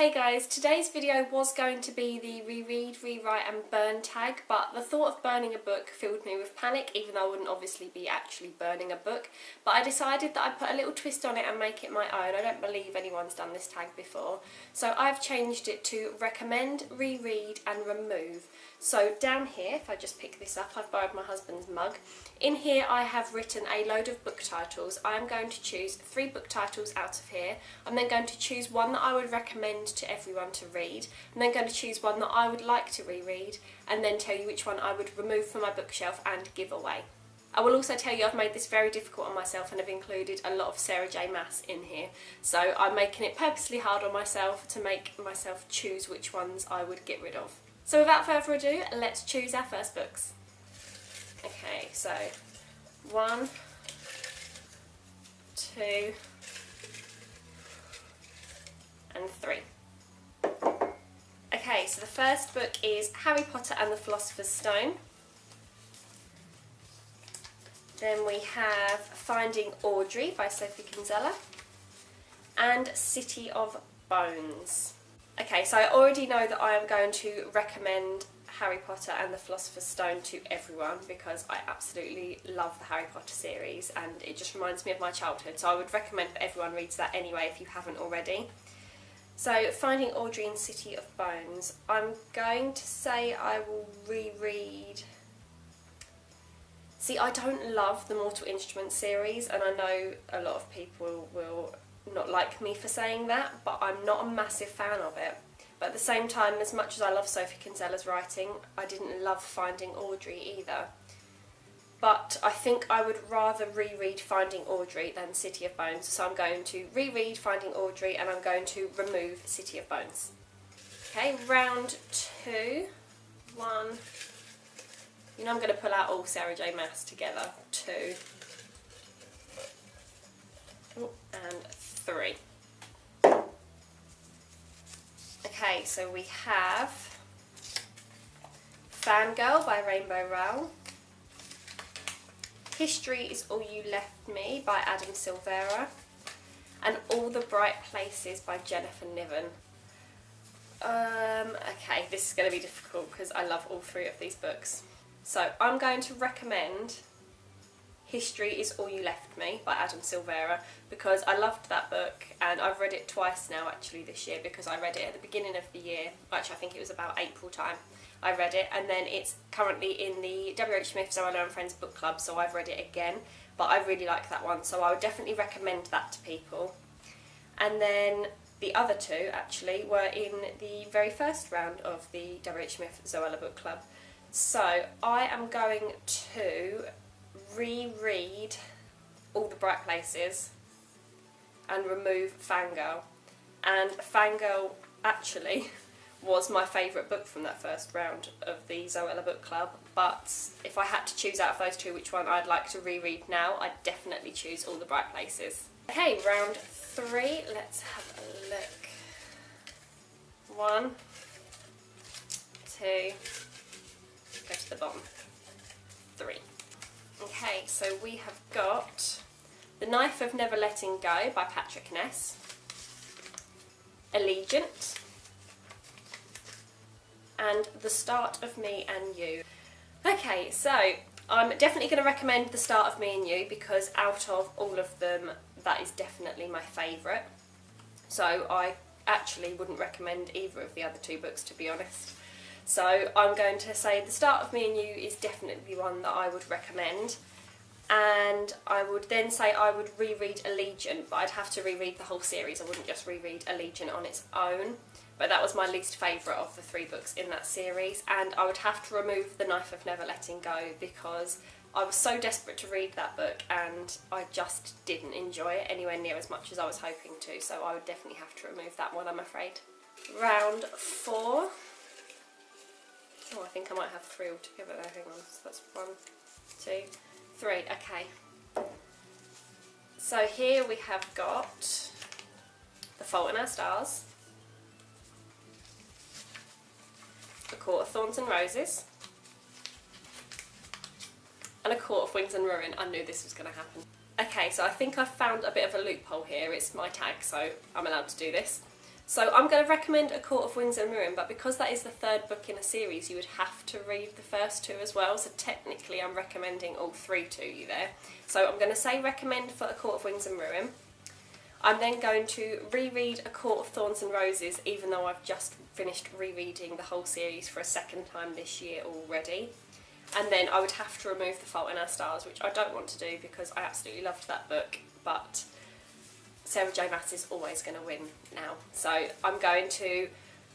Hey guys, today's video was going to be the reread, rewrite and burn tag, but the thought of burning a book filled me with panic, even though I wouldn't obviously be actually burning a book. But I decided that I'd put a little twist on it and make it my own. I don't believe anyone's done this tag before. So I've changed it to recommend, reread and remove. So down here, if I just pick this up, I've borrowed my husband's mug. In here I have written a load of book titles. I am going to choose 3 book titles out of here. I'm then going to choose one that I would recommend to everyone to read. I'm then going to choose one that I would like to reread, and then tell you which one I would remove from my bookshelf and give away. I will also tell you I've made this very difficult on myself and have included a lot of Sarah J Maas in here. So I'm making it purposely hard on myself to make myself choose which ones I would get rid of. So without further ado, let's choose our first books. Okay, so 1, 2 and 3. Okay, so the first book is Harry Potter and the Philosopher's Stone. Then we have Finding Audrey by Sophie Kinsella and City of Bones. Okay, so I already know that I am going to recommend Harry Potter and the Philosopher's Stone to everyone because I absolutely love the Harry Potter series and it just reminds me of my childhood, so I would recommend that everyone reads that anyway if you haven't already. So Finding Audrey and City of Bones, I'm going to say I will reread. See, I don't love the Mortal Instruments series and I know a lot of people will not like me for saying that, but I'm not a massive fan of it. But at the same time, as much as I love Sophie Kinsella's writing, I didn't love Finding Audrey either. But I think I would rather reread Finding Audrey than City of Bones, so I'm going to reread Finding Audrey and I'm going to remove City of Bones. Okay, round 2. 1. You know I'm going to pull out all Sarah J Maas together. 2. And 3. Okay, so we have Fangirl by Rainbow Rowell, History is All You Left Me by Adam Silvera, and All the Bright Places by Jennifer Niven. Okay, this is going to be difficult because I love all 3 of these books. So I'm going to recommend History is All You Left Me by Adam Silvera because I loved that book and I've read it twice now actually this year because I read it at the beginning of the year. Actually I think it was about April time I read it, and then it's currently in the W.H. Smith Zoella and Friends book club, so I've read it again, but I really like that one, so I would definitely recommend that to people. And then the other 2 actually were in the very first round of the W.H. Smith Zoella book club. So I am going to reread All the Bright Places and remove Fangirl. And Fangirl actually was my favourite book from that first round of the Zoella book club, but if I had to choose out of those 2 which one I'd like to reread now, I'd definitely choose All the Bright Places. Okay, round 3, let's have a look. 1, 2, go to the bottom, 3. Okay, so we have got The Knife of Never Letting Go by Patrick Ness, Allegiant, and The Start of Me and You. Okay, so I'm definitely going to recommend The Start of Me and You because out of all of them, that is definitely my favourite. So I actually wouldn't recommend either of the other 2 books, to be honest. So I'm going to say The Start of Me and You is definitely one that I would recommend. And I would then say I would reread Allegiant, but I'd have to reread the whole series. I wouldn't just reread Allegiant on its own. But that was my least favourite of the 3 books in that series, and I would have to remove The Knife of Never Letting Go because I was so desperate to read that book and I just didn't enjoy it anywhere near as much as I was hoping to, so I would definitely have to remove that one, I'm afraid. Round 4. Oh, I think I might have 3 altogether there, hang on, so that's 1, 2, 3, okay. So here we have got The Fault in Our Stars, A Court of Thorns and Roses, and A Court of Wings and Ruin. I knew this was going to happen. Okay, so I think I've found a bit of a loophole here. It's my tag, so I'm allowed to do this. So I'm going to recommend A Court of Wings and Ruin, but because that is the third book in a series, you would have to read the first two as well, so technically I'm recommending all three to you there. So I'm going to say recommend for A Court of Wings and Ruin. I'm then going to reread A Court of Thorns and Roses, even though I've just finished rereading the whole series for a second time this year already. And then I would have to remove The Fault in Our Stars, which I don't want to do because I absolutely loved that book, but Sarah J Maas is always going to win now. So I'm going to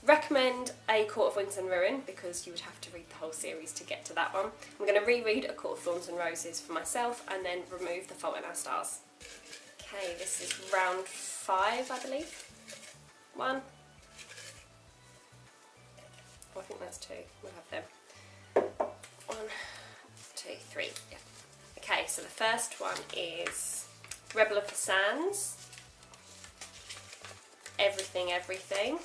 recommend A Court of Wings and Ruin because you would have to read the whole series to get to that one. I'm going to reread A Court of Thorns and Roses for myself and then remove The Fault in Our Stars. Okay, this is round 5, I believe. 1. Oh, I think that's 2. We'll have them. 1, 2, 3. Yeah. Okay, so the first one is Rebel of the Sands. Everything, Everything.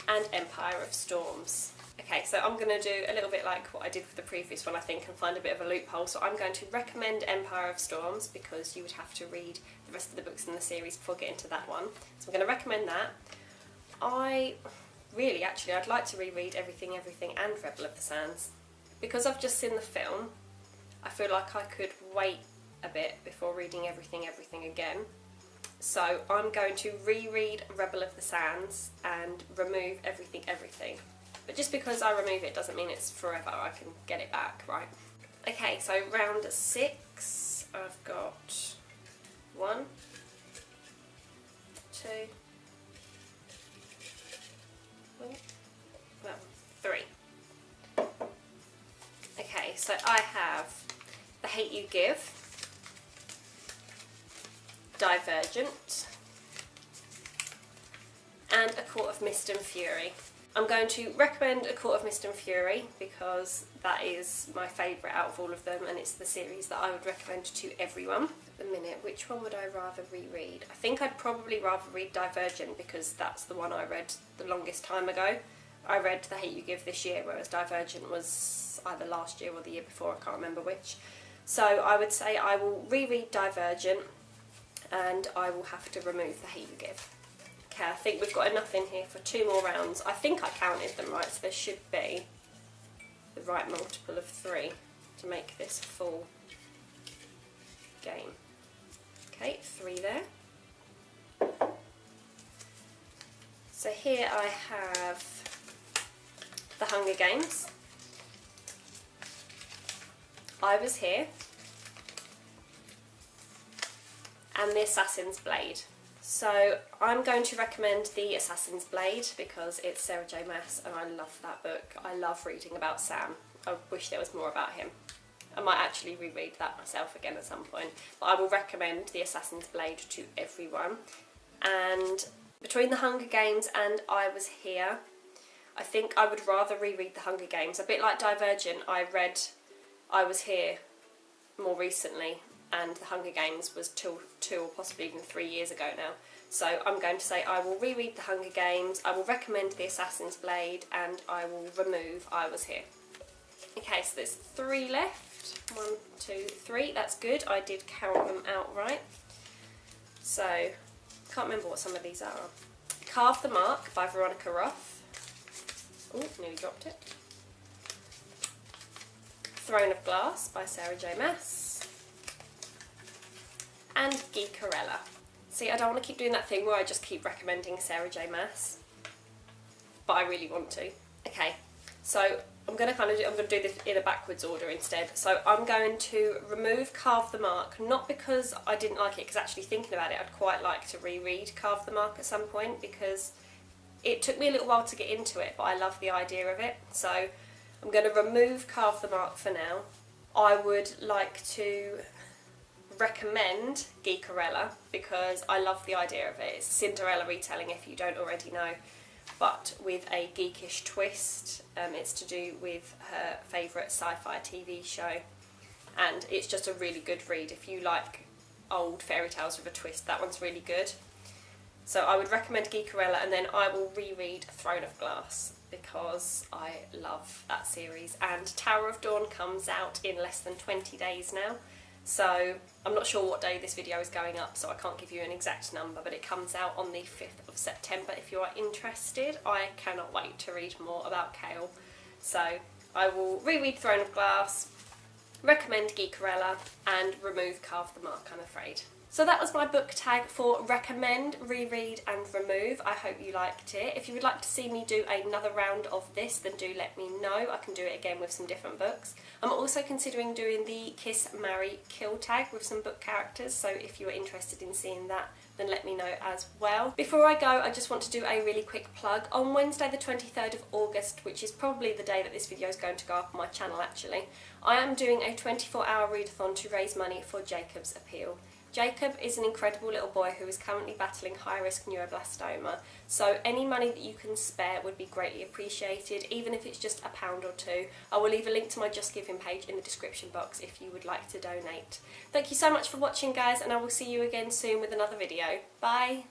And Empire of Storms. Okay, so I'm going to do a little bit like what I did for the previous one, I think, and find a bit of a loophole. So I'm going to recommend Empire of Storms because you would have to read the rest of the books in the series before getting to that one. So I'm going to recommend that. I'd like to reread Everything, Everything and Rebel of the Sands. Because I've just seen the film, I feel like I could wait a bit before reading Everything, Everything again. So I'm going to reread Rebel of the Sands and remove Everything, Everything. But just because I remove it doesn't mean it's forever, I can get it back, right? Okay, so round 6, I've got 1, 2, 3. Okay, so I have The Hate You Give, Divergent, and A Court of Mist and Fury. I'm going to recommend A Court of Mist and Fury because that is my favourite out of all of them and it's the series that I would recommend to everyone. At the minute, which one would I rather reread? I think I'd probably rather read Divergent because that's the one I read the longest time ago. I read The Hate You Give this year, whereas Divergent was either last year or the year before, I can't remember which. So I would say I will reread Divergent and I will have to remove The Hate You Give. Okay, I think we've got enough in here for 2 more rounds. I think I counted them right, so there should be the right multiple of 3 to make this a full game. Okay, 3 there. So here I have The Hunger Games, I Was Here, and The Assassin's Blade. So I'm going to recommend The Assassin's Blade because it's Sarah J Maas and I love that book. I love reading about Sam. I wish there was more about him. I might actually reread that myself again at some point. But I will recommend The Assassin's Blade to everyone. And between The Hunger Games and I Was Here, I think I would rather reread The Hunger Games. A bit like Divergent, I read I Was Here more recently and The Hunger Games was 2 or possibly even 3 years ago now. So I'm going to say I will reread The Hunger Games, I will recommend The Assassin's Blade, and I will remove I Was Here. Okay, so there's 3 left. 1, 2, 3, that's good. I did count them out right. So, can't remember what some of these are. Carve the Mark by Veronica Roth. Oh, nearly dropped it. Throne of Glass by Sarah J Maas. And Geekerella. See, I don't want to keep doing that thing where I just keep recommending Sarah J Maas, but I really want to. Okay, so I'm going to do this in a backwards order instead. So I'm going to remove Carve the Mark, not because I didn't like it, because actually thinking about it, I'd quite like to reread Carve the Mark at some point because it took me a little while to get into it, but I love the idea of it. So I'm going to remove Carve the Mark for now. I would like to recommend Geekerella because I love the idea of it. It's a Cinderella retelling if you don't already know, but with a geekish twist. It's to do with her favourite sci-fi TV show and it's just a really good read. If you like old fairy tales with a twist, that one's really good. So I would recommend Geekerella and then I will reread Throne of Glass because I love that series, and Tower of Dawn comes out in less than 20 days now. So I'm not sure what day this video is going up, so I can't give you an exact number, but it comes out on the 5th of September if you are interested. I cannot wait to read more about Kale. So I will reread Throne of Glass, recommend Geekerella, and remove Carve the Mark, I'm afraid. So that was my book tag for recommend, reread and remove. I hope you liked it. If you would like to see me do another round of this, then do let me know. I can do it again with some different books. I'm also considering doing the Kiss, Marry, Kill tag with some book characters, so if you are interested in seeing that, then let me know as well. Before I go, I just want to do a really quick plug. On Wednesday the 23rd of August, which is probably the day that this video is going to go up on my channel actually, I am doing a 24-hour readathon to raise money for Jacob's Appeal. Jacob is an incredible little boy who is currently battling high-risk neuroblastoma, so any money that you can spare would be greatly appreciated, even if it's just £1 or £2. I will leave a link to my Just Giving page in the description box if you would like to donate. Thank you so much for watching, guys, and I will see you again soon with another video. Bye!